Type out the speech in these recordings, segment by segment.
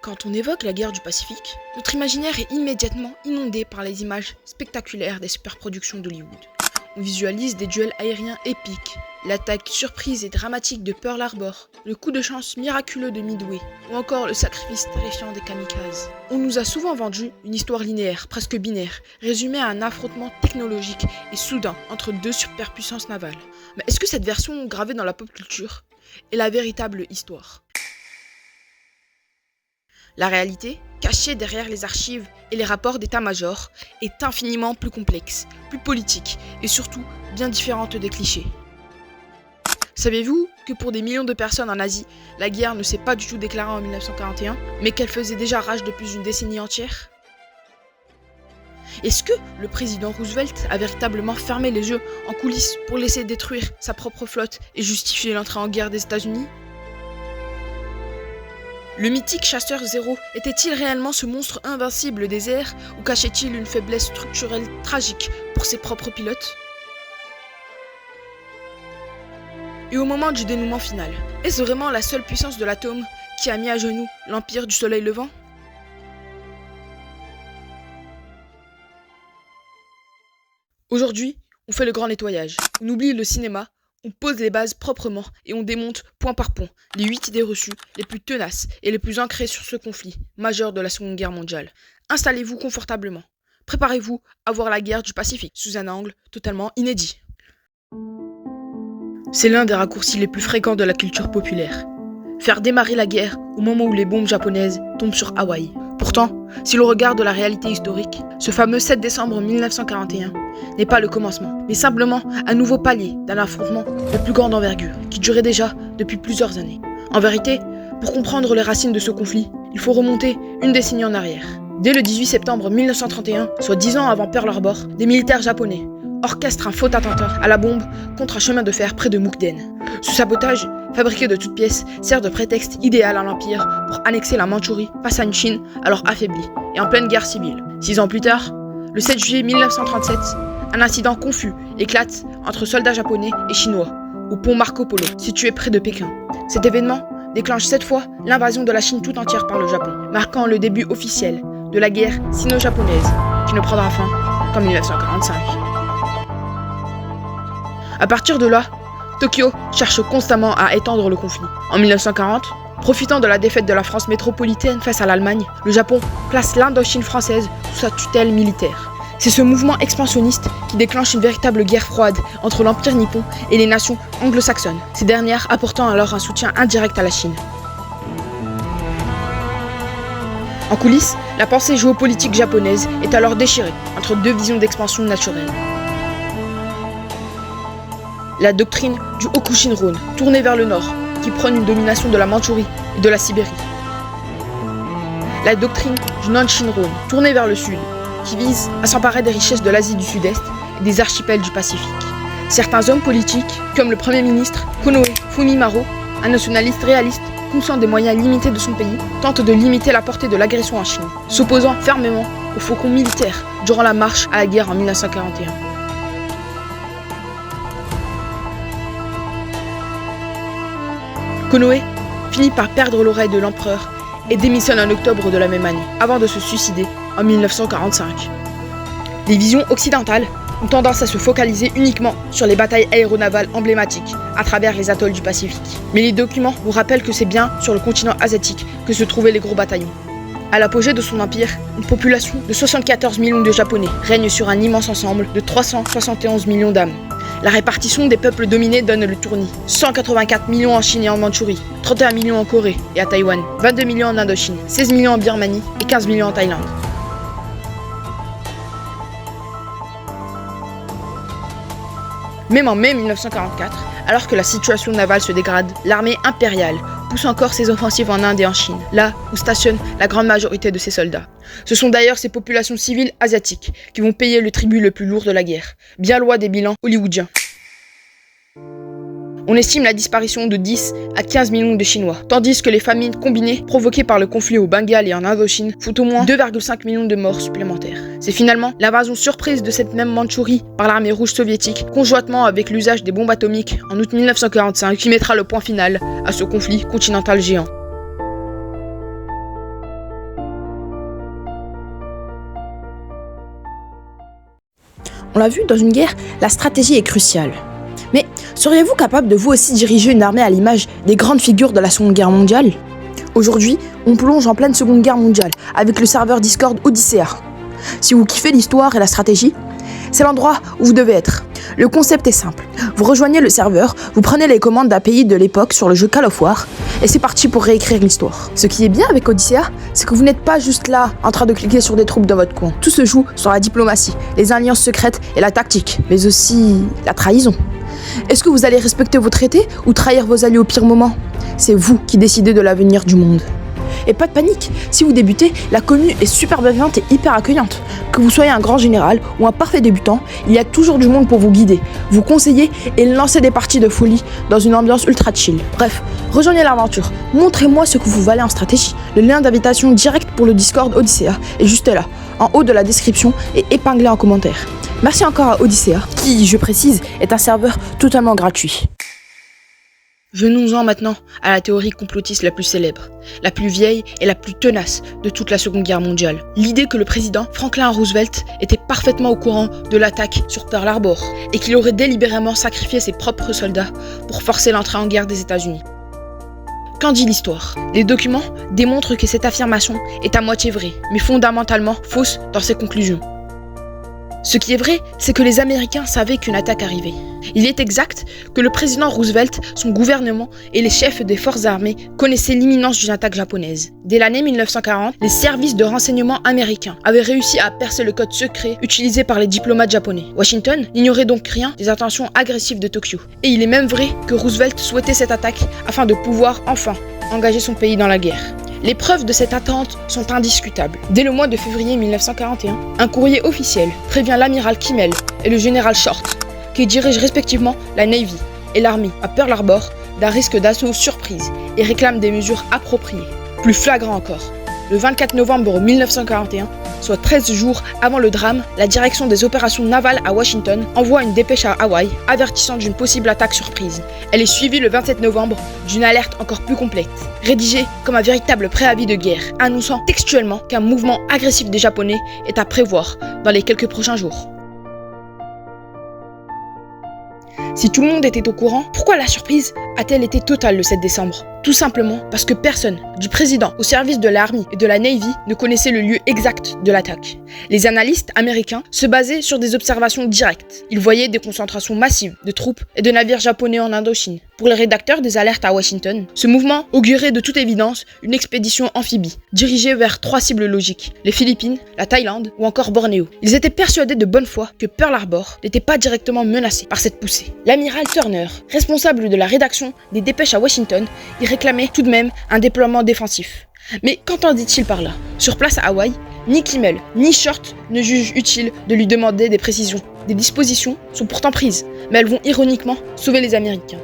Quand on évoque la guerre du Pacifique, notre imaginaire est immédiatement inondé par les images spectaculaires des superproductions d'Hollywood. On visualise des duels aériens épiques, l'attaque surprise et dramatique de Pearl Harbor, le coup de chance miraculeux de Midway, ou encore le sacrifice terrifiant des kamikazes. On nous a souvent vendu une histoire linéaire, presque binaire, résumée à un affrontement technologique et soudain entre deux superpuissances navales. Mais est-ce que cette version gravée dans la pop culture est la véritable histoire ? La réalité, cachée derrière les archives et les rapports d'état-major, est infiniment plus complexe, plus politique et surtout bien différente des clichés. Saviez-vous que pour des millions de personnes en Asie, la guerre ne s'est pas du tout déclarée en 1941, mais qu'elle faisait déjà rage depuis une décennie entière ? Est-ce que le président Roosevelt a véritablement fermé les yeux en coulisses pour laisser détruire sa propre flotte et justifier l'entrée en guerre des États-Unis ? Le mythique chasseur Zéro était-il réellement ce monstre invincible des airs ou cachait-il une faiblesse structurelle tragique pour ses propres pilotes ? Et au moment du dénouement final, est-ce vraiment la seule puissance de l'atome qui a mis à genoux l'empire du soleil levant ? Aujourd'hui, on fait le grand nettoyage. On oublie le cinéma, on pose les bases proprement et on démonte point par point les 8 idées reçues les plus tenaces et les plus ancrées sur ce conflit majeur de la Seconde Guerre mondiale. Installez-vous confortablement. Préparez-vous à voir la guerre du Pacifique sous un angle totalement inédit. C'est l'un des raccourcis les plus fréquents de la culture populaire. Faire démarrer la guerre au moment où les bombes japonaises tombent sur Hawaï. Pourtant, si l'on regarde la réalité historique, ce fameux 7 décembre 1941 n'est pas le commencement, mais simplement un nouveau palier d'un affrontement de plus grande envergure, qui durait déjà depuis plusieurs années. En vérité, pour comprendre les racines de ce conflit, il faut remonter une décennie en arrière. Dès le 18 septembre 1931, soit 10 ans avant Pearl Harbor, des militaires japonais orchestrent un faux attentat à la bombe contre un chemin de fer près de Mukden. Ce sabotage, fabriqué de toutes pièces, sert de prétexte idéal à l'Empire pour annexer la Mandchourie face à une Chine alors affaiblie et en pleine guerre civile. 6 ans plus tard, le 7 juillet 1937, un incident confus éclate entre soldats japonais et chinois au pont Marco Polo, situé près de Pékin. Cet événement déclenche cette fois l'invasion de la Chine tout entière par le Japon, marquant le début officiel de la guerre sino-japonaise, qui ne prendra fin qu'en 1945. À partir de là, Tokyo cherche constamment à étendre le conflit. En 1940, profitant de la défaite de la France métropolitaine face à l'Allemagne, le Japon place l'Indochine française sous sa tutelle militaire. C'est ce mouvement expansionniste qui déclenche une véritable guerre froide entre l'Empire nippon et les nations anglo-saxonnes, ces dernières apportant alors un soutien indirect à la Chine. En coulisses, la pensée géopolitique japonaise est alors déchirée entre deux visions d'expansion naturelle. La doctrine du Hokushin-ron, tournée vers le nord, qui prône une domination de la Mandchourie et de la Sibérie. La doctrine du Nanshin-ron, tournée vers le sud, qui vise à s'emparer des richesses de l'Asie du Sud-Est et des archipels du Pacifique. Certains hommes politiques, comme le Premier ministre Konoe Fumimaro, un nationaliste réaliste, conscient des moyens limités de son pays, tentent de limiter la portée de l'agression en Chine, s'opposant fermement au faucon militaire durant la marche à la guerre en 1941. Konoe finit par perdre l'oreille de l'empereur et démissionne en octobre de la même année, avant de se suicider en 1945. Les visions occidentales ont tendance à se focaliser uniquement sur les batailles aéronavales emblématiques à travers les atolls du Pacifique. Mais les documents nous rappellent que c'est bien sur le continent asiatique que se trouvaient les gros bataillons. À l'apogée de son empire, une population de 74 millions de Japonais règne sur un immense ensemble de 371 millions d'âmes. La répartition des peuples dominés donne le tournis. 184 millions en Chine et en Mandchourie, 31 millions en Corée et à Taïwan, 22 millions en Indochine, 16 millions en Birmanie et 15 millions en Thaïlande. Même en mai 1944, alors que la situation navale se dégrade, l'armée impériale pousse encore ses offensives en Inde et en Chine, là où stationne la grande majorité de ses soldats. Ce sont d'ailleurs ces populations civiles asiatiques qui vont payer le tribut le plus lourd de la guerre, bien loin des bilans hollywoodiens. On estime la disparition de 10 à 15 millions de Chinois, tandis que les famines combinées provoquées par le conflit au Bengale et en Indochine font au moins 2,5 millions de morts supplémentaires. C'est finalement l'invasion surprise de cette même Mandchourie par l'armée rouge soviétique, conjointement avec l'usage des bombes atomiques en août 1945, qui mettra le point final à ce conflit continental géant. On l'a vu, dans une guerre, la stratégie est cruciale. Mais seriez-vous capable de vous aussi diriger une armée à l'image des grandes figures de la Seconde Guerre mondiale ? Aujourd'hui, on plonge en pleine Seconde Guerre mondiale avec le serveur Discord Odyssea. Si vous kiffez l'histoire et la stratégie, c'est l'endroit où vous devez être. Le concept est simple. Vous rejoignez le serveur, vous prenez les commandes d'un pays de l'époque sur le jeu Call of War, et c'est parti pour réécrire l'histoire. Ce qui est bien avec Odyssea, c'est que vous n'êtes pas juste là en train de cliquer sur des troupes dans votre coin. Tout se joue sur la diplomatie, les alliances secrètes et la tactique, mais aussi la trahison. Est-ce que vous allez respecter vos traités ou trahir vos alliés au pire moment ? C'est vous qui décidez de l'avenir du monde. Et pas de panique, si vous débutez, la commune est super bienveillante et hyper accueillante. Que vous soyez un grand général ou un parfait débutant, il y a toujours du monde pour vous guider, vous conseiller et lancer des parties de folie dans une ambiance ultra chill. Bref, rejoignez l'aventure, montrez-moi ce que vous valez en stratégie. Le lien d'invitation direct pour le Discord Odyssea est juste là, en haut de la description et épinglé en commentaire. Merci encore à Odyssea, qui, je précise, est un serveur totalement gratuit. Venons-en maintenant à la théorie complotiste la plus célèbre, la plus vieille et la plus tenace de toute la Seconde Guerre mondiale. L'idée que le président Franklin Roosevelt était parfaitement au courant de l'attaque sur Pearl Harbor et qu'il aurait délibérément sacrifié ses propres soldats pour forcer l'entrée en guerre des États-Unis. Qu'en dit l'histoire ? Les documents démontrent que cette affirmation est à moitié vraie, mais fondamentalement fausse dans ses conclusions. Ce qui est vrai, c'est que les Américains savaient qu'une attaque arrivait. Il est exact que le président Roosevelt, son gouvernement et les chefs des forces armées connaissaient l'imminence d'une attaque japonaise. Dès l'année 1940, les services de renseignement américains avaient réussi à percer le code secret utilisé par les diplomates japonais. Washington n'ignorait donc rien des intentions agressives de Tokyo. Et il est même vrai que Roosevelt souhaitait cette attaque afin de pouvoir enfin engager son pays dans la guerre. Les preuves de cette attente sont indiscutables. Dès le mois de février 1941, un courrier officiel prévient l'amiral Kimmel et le général Short, qui dirigent respectivement la Navy et l'armée à Pearl Harbor, d'un risque d'assaut surprise et réclament des mesures appropriées. Plus flagrant encore, le 24 novembre 1941, soit 13 jours avant le drame, la direction des opérations navales à Washington envoie une dépêche à Hawaï avertissant d'une possible attaque surprise. Elle est suivie le 27 novembre d'une alerte encore plus complète, rédigée comme un véritable préavis de guerre, annonçant textuellement qu'un mouvement agressif des Japonais est à prévoir dans les quelques prochains jours. Si tout le monde était au courant, pourquoi la surprise a-t-elle été totale le 7 décembre ? Tout simplement parce que personne, du président au service de l'armée et de la Navy, ne connaissait le lieu exact de l'attaque. Les analystes américains se basaient sur des observations directes. Ils voyaient des concentrations massives de troupes et de navires japonais en Indochine. Pour les rédacteurs des alertes à Washington, ce mouvement augurait de toute évidence une expédition amphibie, dirigée vers 3 cibles logiques, les Philippines, la Thaïlande ou encore Bornéo. Ils étaient persuadés de bonne foi que Pearl Harbor n'était pas directement menacé par cette poussée. L'amiral Turner, responsable de la rédaction des dépêches à Washington, y réclamait tout de même un déploiement défensif. Mais qu'entendit-il par là ? Sur place à Hawaï, ni Kimmel ni Short ne jugent utile de lui demander des précisions. Des dispositions sont pourtant prises, mais elles vont ironiquement sauver les Américains.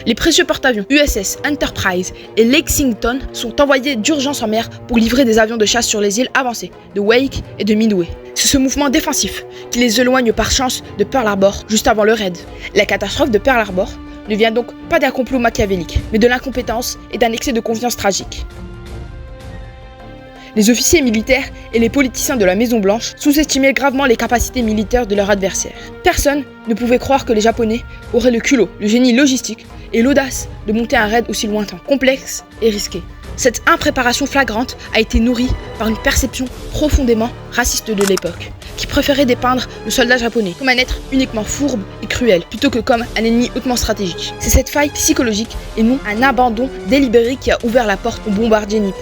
Les précieux porte-avions USS Enterprise et Lexington sont envoyés d'urgence en mer pour livrer des avions de chasse sur les îles avancées de Wake et de Midway. C'est ce mouvement défensif qui les éloigne par chance de Pearl Harbor juste avant le raid. La catastrophe de Pearl Harbor ne vient donc pas d'un complot machiavélique, mais de l'incompétence et d'un excès de confiance tragique. Les officiers militaires et les politiciens de la Maison-Blanche sous-estimaient gravement les capacités militaires de leurs adversaires. Personne ne pouvait croire que les Japonais auraient le culot, le génie logistique et l'audace de monter un raid aussi lointain, complexe et risqué. Cette impréparation flagrante a été nourrie par une perception profondément raciste de l'époque, qui préférait dépeindre le soldat japonais comme un être uniquement fourbe et cruel, plutôt que comme un ennemi hautement stratégique. C'est cette faille psychologique et non un abandon délibéré qui a ouvert la porte aux bombardiers nippons.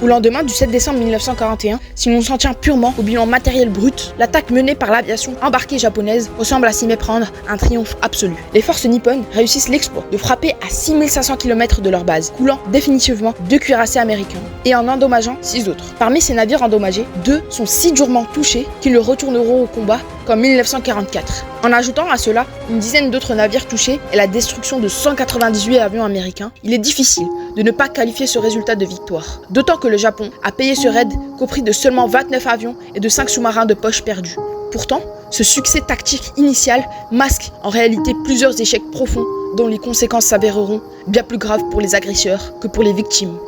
Au lendemain du 7 décembre 1941, si l'on s'en tient purement au bilan matériel brut, l'attaque menée par l'aviation embarquée japonaise ressemble à s'y méprendre un triomphe absolu. Les forces nippones réussissent l'exploit de frapper à 6500 km de leur base, coulant définitivement 2 cuirassés américains et en endommageant 6 autres. Parmi ces navires endommagés, 2 sont si durement touchés qu'ils ne retourneront au combat qu'en 1944. En ajoutant à cela une dizaine d'autres navires touchés et la destruction de 198 avions américains, il est difficile de ne pas qualifier ce résultat de victoire. D'autant que le Japon a payé ce raid qu'au prix de seulement 29 avions et de 5 sous-marins de poche perdus. Pourtant, ce succès tactique initial masque en réalité plusieurs échecs profonds dont les conséquences s'avéreront bien plus graves pour les agresseurs que pour les victimes.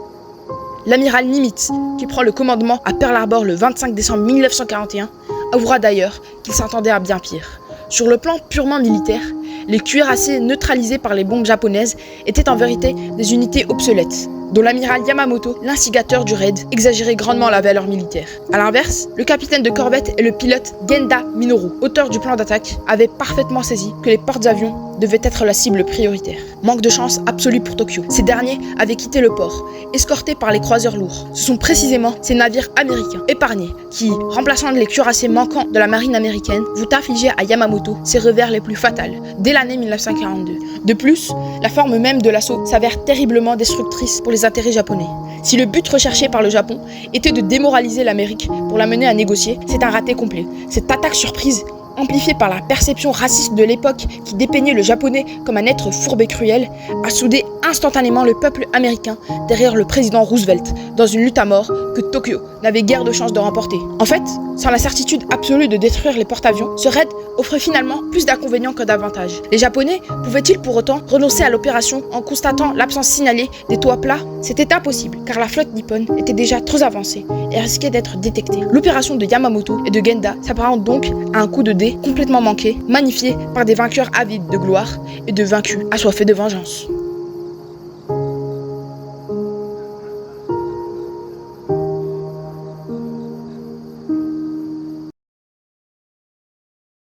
L'amiral Nimitz, qui prend le commandement à Pearl Harbor le 25 décembre 1941, avouera d'ailleurs qu'il s'attendait à bien pire. Sur le plan purement militaire, les cuirassés neutralisés par les bombes japonaises étaient en vérité des unités obsolètes, dont l'amiral Yamamoto, l'instigateur du raid, exagérait grandement la valeur militaire. A l'inverse, le capitaine de corvette et le pilote Genda Minoru, auteur du plan d'attaque, avaient parfaitement saisi que les porte-avions devaient être la cible prioritaire. Manque de chance absolu pour Tokyo. Ces derniers avaient quitté le port, escortés par les croiseurs lourds. Ce sont précisément ces navires américains, épargnés, qui, remplaçant les cuirassés manquants de la marine américaine, vont infliger à Yamamoto ses revers les plus fatals, dès l'année 1942. De plus, la forme même de l'assaut s'avère terriblement destructrice pour les intérêts japonais. Si le but recherché par le Japon était de démoraliser l'Amérique pour la mener à négocier, c'est un raté complet. Cette attaque surprise, amplifiée par la perception raciste de l'époque qui dépeignait le japonais comme un être fourbe et cruel, a soudé instantanément le peuple américain derrière le président Roosevelt dans une lutte à mort que Tokyo n'avait guère de chance de remporter. En fait, sans la certitude absolue de détruire les porte-avions, ce raid offrait finalement plus d'inconvénients que d'avantages. Les Japonais pouvaient-ils pour autant renoncer à l'opération en constatant l'absence signalée des toits plats? C'était impossible, car la flotte nippone était déjà trop avancée et risquait d'être détectée. L'opération de Yamamoto et de Genda s'apparente donc à un coup de dé complètement manqué, magnifié par des vainqueurs avides de gloire et de vaincus assoiffés de vengeance.